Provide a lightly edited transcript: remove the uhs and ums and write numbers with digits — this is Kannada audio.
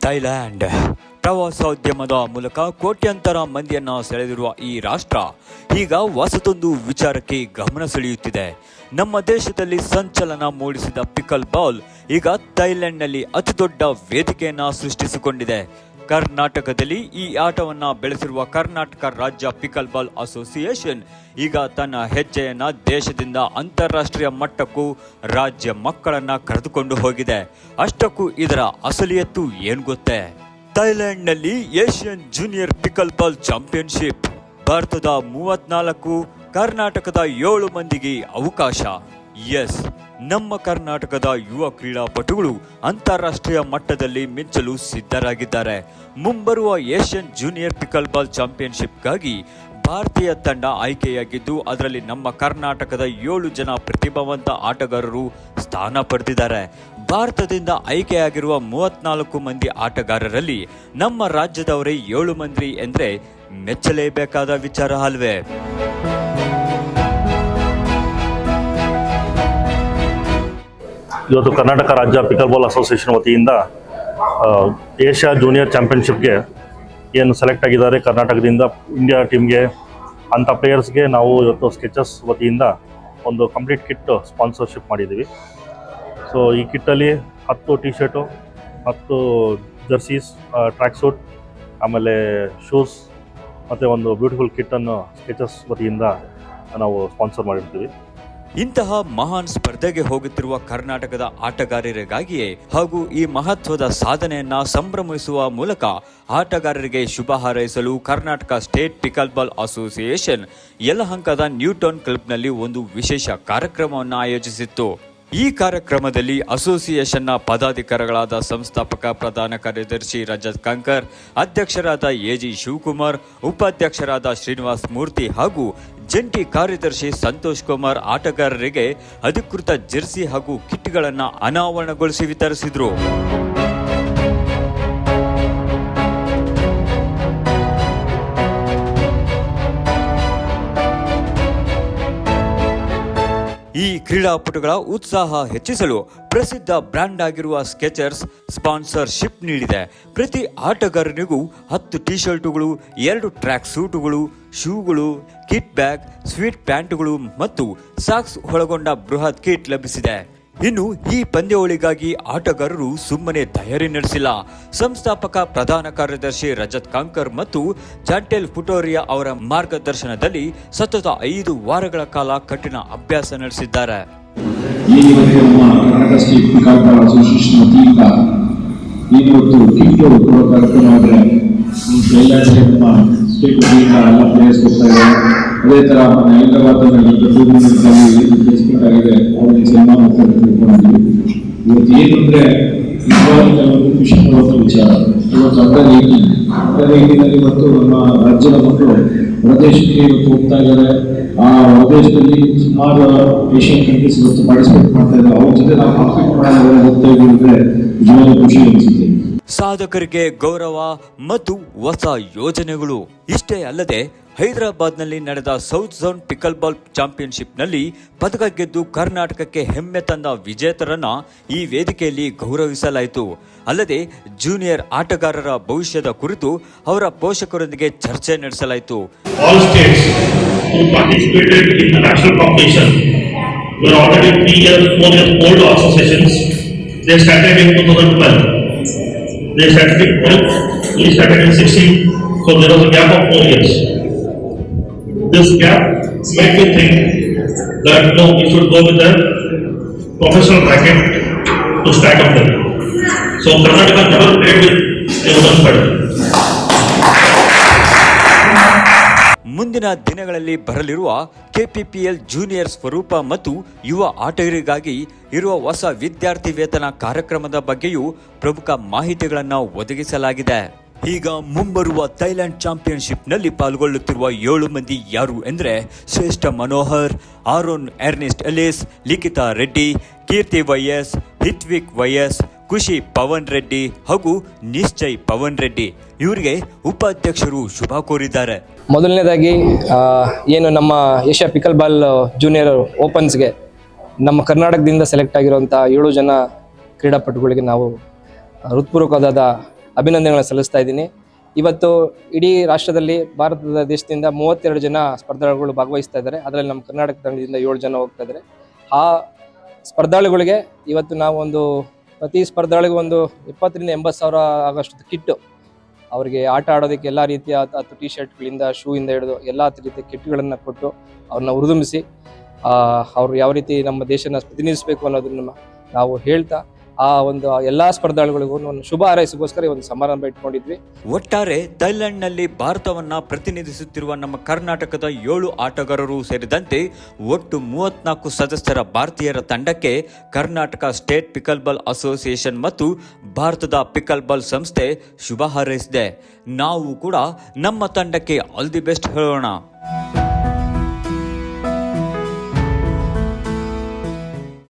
ಥೈಲ್ಯಾಂಡ್ ಪ್ರವಾಸೋದ್ಯಮದ ಮೂಲಕ ಕೋಟ್ಯಂತರ ಮಂದಿಯನ್ನ ಸೆಳೆದಿರುವ ಈ ರಾಷ್ಟ್ರ ಈಗ ಹೊಸತೊಂದು ವಿಚಾರಕ್ಕೆ ಗಮನ ಸೆಳೆಯುತ್ತಿದೆ. ನಮ್ಮ ದೇಶದಲ್ಲಿ ಸಂಚಲನ ಮೂಡಿಸಿದ ಪಿಕಲ್ ಬಾಲ್ ಈಗ ಥೈಲ್ಯಾಂಡ್ನಲ್ಲಿ ಅತಿದೊಡ್ಡ ವೇದಿಕೆಯನ್ನ ಸೃಷ್ಟಿಸಿಕೊಂಡಿದೆ. ಕರ್ನಾಟಕದಲ್ಲಿ ಈ ಆಟವನ್ನ ಬೆಳೆಸಿರುವ ಕರ್ನಾಟಕ ರಾಜ್ಯ ಪಿಕಲ್ ಬಾಲ್ ಅಸೋಸಿಯೇಷನ್ ಈಗ ತನ್ನ ಹೆಜ್ಜೆಯನ್ನ ದೇಶದಿಂದ ಅಂತಾರಾಷ್ಟ್ರೀಯ ಮಟ್ಟಕ್ಕೂ ರಾಜ್ಯ ಮಕ್ಕಳನ್ನ ಕರೆದುಕೊಂಡು ಹೋಗಿದೆ. ಅಷ್ಟಕ್ಕೂ ಇದರ ಅಸಲಿಯತ್ತು ಏನ್ ಗೊತ್ತೇ? ಥೈಲ್ಯಾಂಡ್ನಲ್ಲಿ Asian junior pickleball championship. ಭಾರತದ 34, ಕರ್ನಾಟಕದ 7 ಮಂದಿಗೆ ಅವಕಾಶ. ಎಸ್, ನಮ್ಮ ಕರ್ನಾಟಕದ ಯುವ ಕ್ರೀಡಾಪಟುಗಳು ಅಂತಾರಾಷ್ಟ್ರೀಯ ಮಟ್ಟದಲ್ಲಿ ಮಿಂಚಲು ಸಿದ್ಧರಾಗಿದ್ದಾರೆ. ಮುಂಬರುವ ಏಷ್ಯನ್ ಜೂನಿಯರ್ ಪಿಕಲ್ ಬಾಲ್ ಚಾಂಪಿಯನ್ಶಿಪ್ಗಾಗಿ ಭಾರತೀಯ ತಂಡ ಆಯ್ಕೆಯಾಗಿದ್ದು, ಅದರಲ್ಲಿ ನಮ್ಮ ಕರ್ನಾಟಕದ 7 ಜನ ಪ್ರತಿಭಾವಂತ ಆಟಗಾರರು ಸ್ಥಾನ ಪಡೆದಿದ್ದಾರೆ. ಭಾರತದಿಂದ ಆಯ್ಕೆಯಾಗಿರುವ 34 ಮಂದಿ ಆಟಗಾರರಲ್ಲಿ ನಮ್ಮ ರಾಜ್ಯದವರೇ 7 ಮಂದಿ ಎಂದ್ರೆ ಮೆಚ್ಚಲೇಬೇಕಾದ ವಿಚಾರ ಅಲ್ವೇ? ಇವತ್ತು ಕರ್ನಾಟಕ ರಾಜ್ಯ ಪಿಕಲ್ ಬಾಲ್ ಅಸೋಸಿಯೇಷನ್ ವತಿಯಿಂದ ಏಷ್ಯಾ ಜೂನಿಯರ್ ಚಾಂಪಿಯನ್ಶಿಪ್ಗೆ ಏನು ಸೆಲೆಕ್ಟ್ ಆಗಿದ್ದಾರೆ ಕರ್ನಾಟಕದಿಂದ ಇಂಡಿಯಾ ಟೀಮ್ಗೆ ಅಂಥ ಪ್ಲೇಯರ್ಸ್ಗೆ ನಾವು ಇವತ್ತು ಸ್ಕೆಚಸ್ ವತಿಯಿಂದ ಒಂದು ಕಂಪ್ಲೀಟ್ ಕಿಟ್ ಸ್ಪಾನ್ಸರ್ಶಿಪ್ ಮಾಡಿದ್ದೀವಿ. ಸೊ ಈ ಕಿಟ್ಟಲ್ಲಿ 10 ಟಿ ಶರ್ಟು, 10 ಜರ್ಸೀಸ್, ಟ್ರ್ಯಾಕ್ ಸೂಟ್, ಆಮೇಲೆ ಶೂಸ್ ಮತ್ತು ಒಂದು ಬ್ಯೂಟಿಫುಲ್ ಕಿಟ್ಟನ್ನು ಸ್ಕೆಚಸ್ ವತಿಯಿಂದ ನಾವು ಸ್ಪಾನ್ಸರ್ ಮಾಡಿರ್ತೀವಿ. ಇಂತಹ ಮಹಾನ್ ಸ್ಪರ್ಧೆಗೆ ಹೋಗುತ್ತಿರುವ ಕರ್ನಾಟಕದ ಆಟಗಾರರಿಗಾಗಿಯೇ ಹಾಗೂ ಈ ಮಹತ್ವದ ಸಾಧನೆಯನ್ನ ಸಂಭ್ರಮಿಸುವ ಮೂಲಕ ಆಟಗಾರರಿಗೆ ಶುಭ ಹಾರೈಸಲು Karnataka state pickleball association ಯಲಹಂಕದ ನ್ಯೂಟೌನ್ ಕ್ಲಬ್ನಲ್ಲಿ ಒಂದು ವಿಶೇಷ ಕಾರ್ಯಕ್ರಮವನ್ನು ಆಯೋಜಿಸಿತ್ತು. ಈ ಕಾರ್ಯಕ್ರಮದಲ್ಲಿ ಅಸೋಸಿಯೇಷನ್ನ ಪದಾಧಿಕಾರಿಗಳಾದ ಸಂಸ್ಥಾಪಕ ಪ್ರಧಾನ ಕಾರ್ಯದರ್ಶಿ ರಜತ್ ಕಂಕರ್, ಅಧ್ಯಕ್ಷರಾದ ಎಜಿ ಶಿವಕುಮಾರ್, ಉಪಾಧ್ಯಕ್ಷರಾದ ಶ್ರೀನಿವಾಸ್ ಮೂರ್ತಿ ಹಾಗೂ ಜಂಟಿ ಕಾರ್ಯದರ್ಶಿ ಸಂತೋಷ್ ಕುಮಾರ್ ಆಟಗಾರರಿಗೆ ಅಧಿಕೃತ ಜೆರ್ಸಿ ಹಾಗೂ ಕಿಟ್ಗಳನ್ನು ಅನಾವರಣಗೊಳಿಸಿ ವಿತರಿಸಿದರು. ಈ ಕ್ರೀಡಾಪಟುಗಳ ಉತ್ಸಾಹ ಹೆಚ್ಚಿಸಲು ಪ್ರಸಿದ್ಧ ಬ್ರ್ಯಾಂಡ್ ಆಗಿರುವ ಸ್ಕೆಚರ್ಸ್ ಸ್ಪಾನ್ಸರ್ಶಿಪ್ ನೀಡಿದೆ. ಪ್ರತಿ ಆಟಗಾರನಿಗೂ 10 ಟಿ ಶರ್ಟುಗಳು, 2 ಟ್ರ್ಯಾಕ್ ಸೂಟುಗಳು, ಶೂಗಳು, ಕಿಟ್ ಬ್ಯಾಗ್, ಸ್ವೀಟ್ ಪ್ಯಾಂಟುಗಳು ಮತ್ತು ಸಾಕ್ಸ್ ಒಳಗೊಂಡ ಬೃಹತ್ ಕಿಟ್ ಲಭಿಸಿದೆ. ಇನ್ನು ಈ ಪಂದ್ಯಾವಳಿಗಾಗಿ ಆಟಗಾರರು ಸುಮ್ಮನೆ ತಯಾರಿ ನಡೆಸಿಲ್ಲ. ಸಂಸ್ಥಾಪಕ ಪ್ರಧಾನ ಕಾರ್ಯದರ್ಶಿ ರಜತ್ ಕಾಂಕರ್ ಮತ್ತು ಜಾಂಟೆಲ್ ಫುಟೋರಿಯಾ ಅವರ ಮಾರ್ಗದರ್ಶನದಲ್ಲಿ ಸತತ 5 ವಾರಗಳ ಕಾಲ ಕಠಿಣ ಅಭ್ಯಾಸ ನಡೆಸಿದ್ದಾರೆ. ಅದೇ ಥರ ಹೈದರಾಬಾದ್ನಲ್ಲಿ ಪ್ಲೇಸ್ಮೆಂಟ್ ಆಗಿದೆ, ಅವ್ರಿಗೆ ಸನ್ಮಾನ ತಿಳ್ಕೊಂಡಿದ್ವಿ. ಇವತ್ತು ಏನು ಅಂದರೆ ನಿಜವಾಗ್ಲೂ ಖುಷಿ ಪಡುವಂಥ ವಿಚಾರ. ಇವತ್ತು ಅಂಡರ್ 18 ಇವತ್ತು ನಮ್ಮ ರಾಜ್ಯದ ಮಕ್ಕಳು ಹೊರದೇಶಕ್ಕೆ ಇವತ್ತು ಹೋಗ್ತಾ ಇದ್ದಾರೆ. ಆ ಹೊರದೇಶದಲ್ಲಿ ಸುಮಾರು ಏಷ್ಯನ್ ಕಂಟ್ರೀಸ್ ಇವತ್ತು ಪಾರ್ಟಿಸಿಪೇಟ್ ಮಾಡ್ತಾ ಇದ್ದಾರೆ. ಅವ್ರ ಜೊತೆ ನಾವು ಕಾಂಪೀಟ್ ಮಾಡೋಣ ಹೋಗ್ತಾ ಇದ್ದೀವಿ ಅಂದರೆ ನಿಜವಾಗ್ಲೂ ಖುಷಿ ಅನಿಸುತ್ತೆ. ಸಾಧಕರಿಗೆ ಗೌರವ ಮತ್ತು ಹೊಸ ಯೋಜನೆಗಳು. ಇಷ್ಟೇ ಅಲ್ಲದೆ ಹೈದರಾಬಾದ್ನಲ್ಲಿ ನಡೆದ ಸೌತ್ ಝೋನ್ ಪಿಕಲ್ ಬಾಲ್ ಚಾಂಪಿಯನ್ಶಿಪ್ನಲ್ಲಿ ಪದಕ ಗೆದ್ದು ಕರ್ನಾಟಕಕ್ಕೆ ಹೆಮ್ಮೆ ತಂದ ವಿಜೇತರನ್ನ ಈ ವೇದಿಕೆಯಲ್ಲಿ ಗೌರವಿಸಲಾಯಿತು. ಅಲ್ಲದೆ ಜೂನಿಯರ್ ಆಟಗಾರರ ಭವಿಷ್ಯದ ಕುರಿತು ಅವರ ಪೋಷಕರೊಂದಿಗೆ ಚರ್ಚೆ ನಡೆಸಲಾಯಿತು. They started in 12, we started in 16, so there was a gap of 4 years. This gap made me think that no, we should go with a professional bracket to stack up there. So Karnataka never played with a women's medal. ಮುಂದಿನ ದಿನಗಳಲ್ಲಿ ಬರಲಿರುವ ಕೆಪಿಪಿಎಲ್ ಜೂನಿಯರ್ ಸ್ವರೂಪ ಮತ್ತು ಯುವ ಆಟಗಾರರಿಗಾಗಿ ಇರುವ ಹೊಸ ವಿದ್ಯಾರ್ಥಿ ವೇತನ ಕಾರ್ಯಕ್ರಮದ ಬಗ್ಗೆಯೂ ಪ್ರಮುಖ ಮಾಹಿತಿಗಳನ್ನು ಒದಗಿಸಲಾಗಿದೆ. ಈಗ ಮುಂಬರುವ ಥೈಲ್ಯಾಂಡ್ ಚಾಂಪಿಯನ್ಶಿಪ್ನಲ್ಲಿ ಪಾಲ್ಗೊಳ್ಳುತ್ತಿರುವ 7 ಮಂದಿ ಯಾರು ಎಂದರೆ ಶ್ರೇಷ್ಠ ಮನೋಹರ್, ಆರೋನ್ ಎರ್ನೆಸ್ಟ್ ಎಲಿಸ್, ಲಿಖಿತಾ ರೆಡ್ಡಿ, ಕೀರ್ತಿ ವೈಎಸ್, ಹಿತ್ವಿಕ್ ವೈಎಸ್, ಖುಷಿ ಪವನ್ ರೆಡ್ಡಿ ಹಾಗೂ ನಿಶ್ಚಯ್ ಪವನ್ ರೆಡ್ಡಿ. ಇವರಿಗೆ ಉಪಾಧ್ಯಕ್ಷರು ಶುಭ ಕೋರಿದ್ದಾರೆ. ಮೊದಲನೇದಾಗಿ ಏನು ನಮ್ಮ ಏಷ್ಯಾ ಪಿಕಲ್ ಬಾಲ್ ಜೂನಿಯರ್ ಓಪನ್ಸ್ಗೆ ನಮ್ಮ ಕರ್ನಾಟಕದಿಂದ ಸೆಲೆಕ್ಟ್ ಆಗಿರುವಂಥ 7 ಜನ ಕ್ರೀಡಾಪಟುಗಳಿಗೆ ನಾವು ಹೃತ್ಪೂರ್ವಕವಾದ ಅಭಿನಂದನೆಗಳನ್ನು ಸಲ್ಲಿಸ್ತಾ ಇದ್ದೀನಿ. ಇವತ್ತು ಇಡೀ ರಾಷ್ಟ್ರದಲ್ಲಿ ಭಾರತದ ದೇಶದಿಂದ 32 ಜನ ಸ್ಪರ್ಧಾಳುಗಳು ಭಾಗವಹಿಸ್ತಾ ಇದ್ದಾರೆ. ಅದರಲ್ಲಿ ನಮ್ಮ ಕರ್ನಾಟಕ ತಂಡದಿಂದ 7 ಜನ ಹೋಗ್ತಾ ಇದ್ದಾರೆ. ಆ ಸ್ಪರ್ಧಾಳುಗಳಿಗೆ ಇವತ್ತು ನಾವು ಪ್ರತಿ ಸ್ಪರ್ಧಾಳಿಗೂ 70,000 ರಿಂದ 80,000 ಆಗೋಷ್ಟು ಕಿಟ್ಟು, ಅವರಿಗೆ ಆಟ ಆಡೋದಕ್ಕೆ ಎಲ್ಲ ರೀತಿಯ 10 ಟಿ ಶರ್ಟ್ಗಳಿಂದ ಶೂಯಿಂದ ಹಿಡಿದು ಎಲ್ಲ ರೀತಿಯ ಕಿಟ್ಗಳನ್ನು ಕೊಟ್ಟು ಅವ್ರನ್ನ ಹುರಿದುಂಬಿಸಿ ಅವ್ರು ಯಾವ ರೀತಿ ನಮ್ಮ ದೇಶನ ಪ್ರತಿನಿಧಿಸಬೇಕು ಅನ್ನೋದನ್ನ ನಾವು ಹೇಳ್ತಾ ಎಲ್ಲ ಸ್ಪರ್ಧಾಳುಗಳಿಗೂ ಒಂದು ಶುಭ ಹಾರೈಸಿಗೋಸ್ಕರ ಒಂದು ಸಮಾರಂಭ ಇಟ್ಕೊಂಡಿದ್ವಿ. ಒಟ್ಟಾರೆ ಥೈಲ್ಯಾಂಡ್ನಲ್ಲಿ ಭಾರತವನ್ನ ಪ್ರತಿನಿಧಿಸುತ್ತಿರುವ ನಮ್ಮ ಕರ್ನಾಟಕದ 7 ಆಟಗಾರರು ಸೇರಿದಂತೆ ಒಟ್ಟು 34 ಸದಸ್ಯರ ಭಾರತೀಯರ ತಂಡಕ್ಕೆ Karnataka state pickleball association ಮತ್ತು ಭಾರತದ ಪಿಕಲ್ ಬಾಲ್ ಸಂಸ್ಥೆ ಶುಭ ಹಾರೈಸಿದೆ. ನಾವು ಕೂಡ ನಮ್ಮ ತಂಡಕ್ಕೆ ಆಲ್ ದಿ ಬೆಸ್ಟ್ ಹೇಳೋಣ.